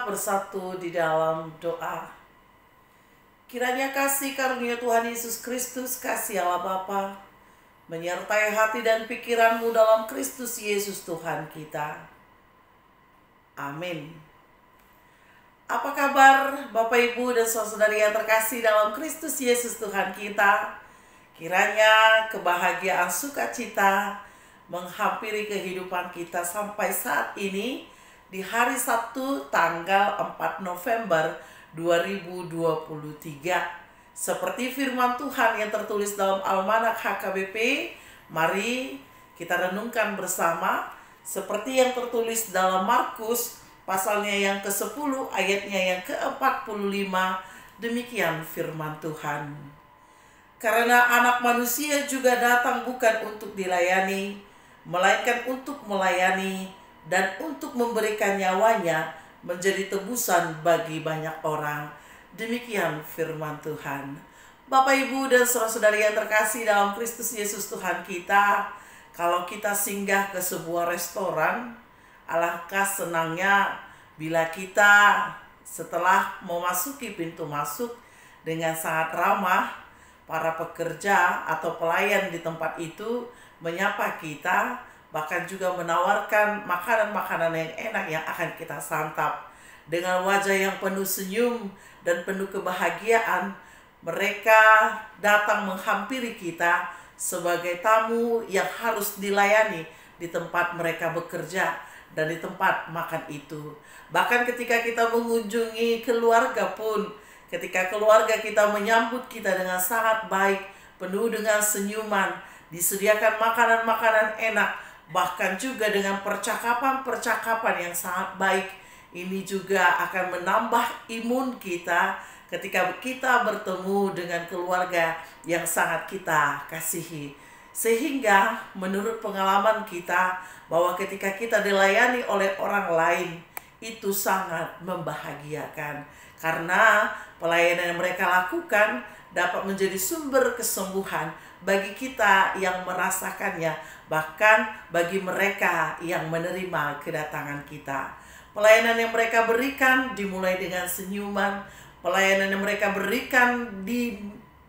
bersatu di dalam doa. Kiranya kasih karunia Tuhan Yesus Kristus, kasih Allah Bapa, menyertai hati dan pikiranmu dalam Kristus Yesus Tuhan kita. Amin. Apa kabar Bapak Ibu dan saudari yang terkasih dalam Kristus Yesus Tuhan kita? Kiranya kebahagiaan sukacita menghampiri kehidupan kita sampai saat ini di hari Sabtu tanggal 4 November 2023. Seperti firman Tuhan yang tertulis dalam Almanak HKBP, mari kita renungkan bersama seperti yang tertulis dalam Markus pasalnya yang ke-10 ayatnya yang ke-45. Demikian firman Tuhan. Karena anak manusia juga datang bukan untuk dilayani, melainkan untuk melayani dan untuk memberikan nyawanya menjadi tebusan bagi banyak orang. Demikian firman Tuhan. Bapak, Ibu, dan saudara-saudari yang terkasih dalam Kristus Yesus Tuhan kita, kalau kita singgah ke sebuah restoran, alangkah senangnya bila kita setelah memasuki pintu masuk dengan sangat ramah, para pekerja atau pelayan di tempat itu menyapa kita, bahkan juga menawarkan makanan-makanan yang enak yang akan kita santap. Dengan wajah yang penuh senyum dan penuh kebahagiaan, mereka datang menghampiri kita sebagai tamu yang harus dilayani di tempat mereka bekerja dan di tempat makan itu. Bahkan ketika kita mengunjungi keluarga pun, ketika keluarga kita menyambut kita dengan sangat baik, penuh dengan senyuman, disediakan makanan-makanan enak, bahkan juga dengan percakapan-percakapan yang sangat baik. Ini juga akan menambah imun kita ketika kita bertemu dengan keluarga yang sangat kita kasihi. Sehingga menurut pengalaman kita, bahwa ketika kita dilayani oleh orang lain, itu sangat membahagiakan. Karena pelayanan yang mereka lakukan dapat menjadi sumber kesembuhan bagi kita yang merasakannya, bahkan bagi mereka yang menerima kedatangan kita. Pelayanan yang mereka berikan dimulai dengan senyuman. Pelayanan yang mereka berikan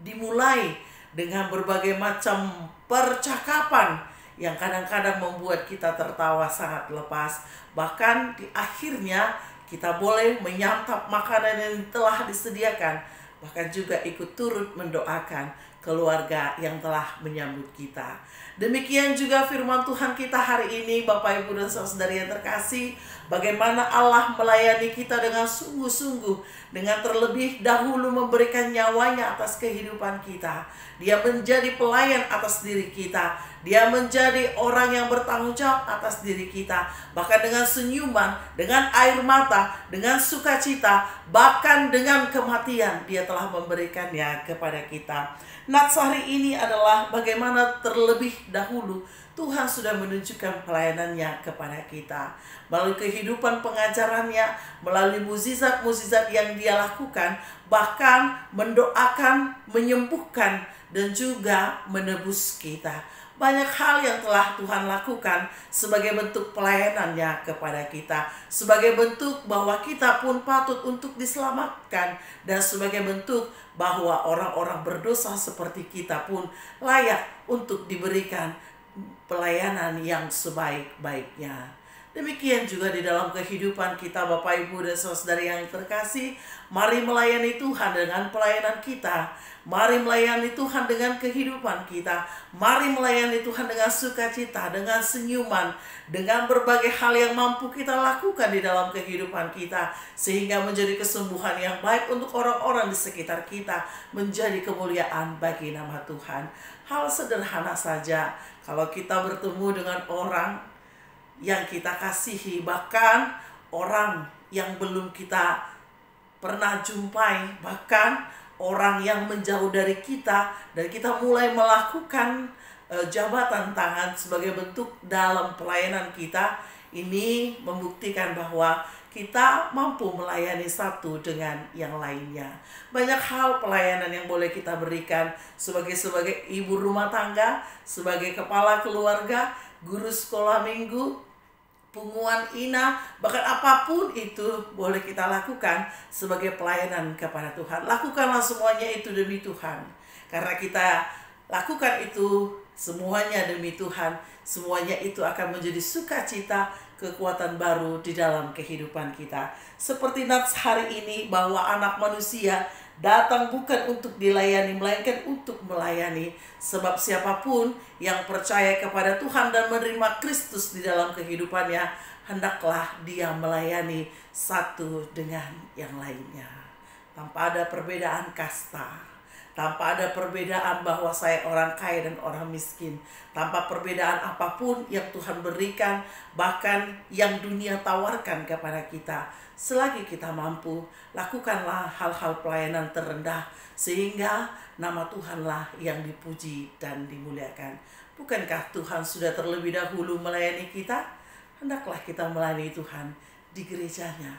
dimulai dengan berbagai macam percakapan yang kadang-kadang membuat kita tertawa sangat lepas. Bahkan di akhirnya kita boleh menyantap makanan yang telah disediakan, bahkan juga ikut turut mendoakan keluarga yang telah menyambut kita. Demikian juga firman Tuhan kita hari ini, Bapak, Ibu, dan saudara yang terkasih, bagaimana Allah melayani kita dengan sungguh-sungguh, dengan terlebih dahulu memberikan nyawanya atas kehidupan kita. Dia menjadi pelayan atas diri kita. Dia menjadi orang yang bertanggung jawab atas diri kita. Bahkan dengan senyuman, dengan air mata, dengan sukacita, bahkan dengan kematian, Dia telah memberikannya kepada kita. Nats hari ini adalah bagaimana terlebih dahulu Tuhan sudah menunjukkan pelayanannya kepada kita. Melalui kehidupan pengajarannya, melalui mukjizat-mukjizat yang Dia lakukan, bahkan mendoakan, menyembuhkan, dan juga menebus kita. Banyak hal yang telah Tuhan lakukan sebagai bentuk pelayanannya kepada kita, sebagai bentuk bahwa kita pun patut untuk diselamatkan, dan sebagai bentuk bahwa orang-orang berdosa seperti kita pun layak untuk diberikan pelayanan yang sebaik-baiknya. Demikian juga di dalam kehidupan kita, Bapak, Ibu, dan saudari yang terkasih, mari melayani Tuhan dengan pelayanan kita. Mari melayani Tuhan dengan kehidupan kita. Mari melayani Tuhan dengan sukacita, dengan senyuman, dengan berbagai hal yang mampu kita lakukan di dalam kehidupan kita, sehingga menjadi kesembuhan yang baik untuk orang-orang di sekitar kita, menjadi kemuliaan bagi nama Tuhan. Hal sederhana saja, kalau kita bertemu dengan orang yang kita kasihi, bahkan orang yang belum kita pernah jumpai, bahkan orang yang menjauh dari kita, dan kita mulai melakukan jabatan tangan sebagai bentuk dalam pelayanan kita, ini membuktikan bahwa kita mampu melayani satu dengan yang lainnya. Banyak hal pelayanan yang boleh kita berikan sebagai ibu rumah tangga, sebagai kepala keluarga, guru sekolah minggu, punguan ina, bahkan apapun itu boleh kita lakukan sebagai pelayanan kepada Tuhan. Lakukanlah semuanya itu demi Tuhan. Karena kita lakukan itu semuanya demi Tuhan, semuanya itu akan menjadi sukacita, kekuatan baru di dalam kehidupan kita. Seperti nats hari ini, bahwa anak manusia datang bukan untuk dilayani, melainkan untuk melayani. Sebab siapapun yang percaya kepada Tuhan dan menerima Kristus di dalam kehidupannya, hendaklah dia melayani satu dengan yang lainnya. Tanpa ada perbedaan kasta, tanpa ada perbedaan bahwa saya orang kaya dan orang miskin, tanpa perbedaan apapun yang Tuhan berikan, bahkan yang dunia tawarkan kepada kita. Selagi kita mampu, lakukanlah hal-hal pelayanan terendah, sehingga nama Tuhanlah yang dipuji dan dimuliakan. Bukankah Tuhan sudah terlebih dahulu melayani kita? Hendaklah kita melayani Tuhan di gerejanya,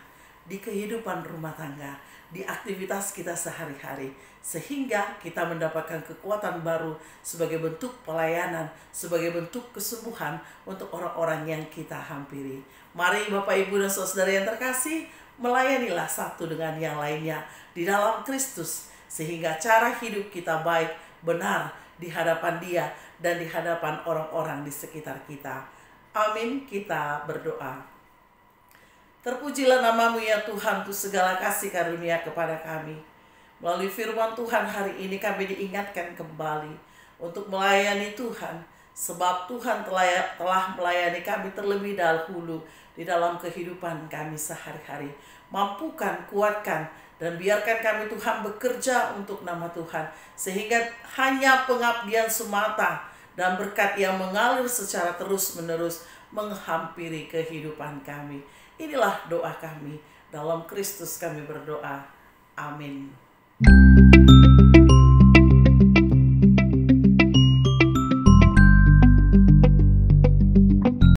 di kehidupan rumah tangga, di aktivitas kita sehari-hari, sehingga kita mendapatkan kekuatan baru sebagai bentuk pelayanan, sebagai bentuk kesembuhan untuk orang-orang yang kita hampiri. Mari Bapak, Ibu, dan Saudara yang terkasih, melayanilah satu dengan yang lainnya di dalam Kristus, sehingga cara hidup kita baik, benar di hadapan Dia dan di hadapan orang-orang di sekitar kita. Amin. Kita berdoa. Terpujilah nama-Mu ya Tuhan untuk segala kasih karunia kepada kami. Melalui firman Tuhan hari ini kami diingatkan kembali untuk melayani Tuhan. Sebab Tuhan telah melayani kami terlebih dahulu di dalam kehidupan kami sehari-hari. Mampukan, kuatkan, dan biarkan kami Tuhan bekerja untuk nama Tuhan. Sehingga hanya pengabdian semata dan berkat yang mengalir secara terus-menerus menghampiri kehidupan kami. Inilah doa kami. Dalam Kristus kami berdoa. Amin.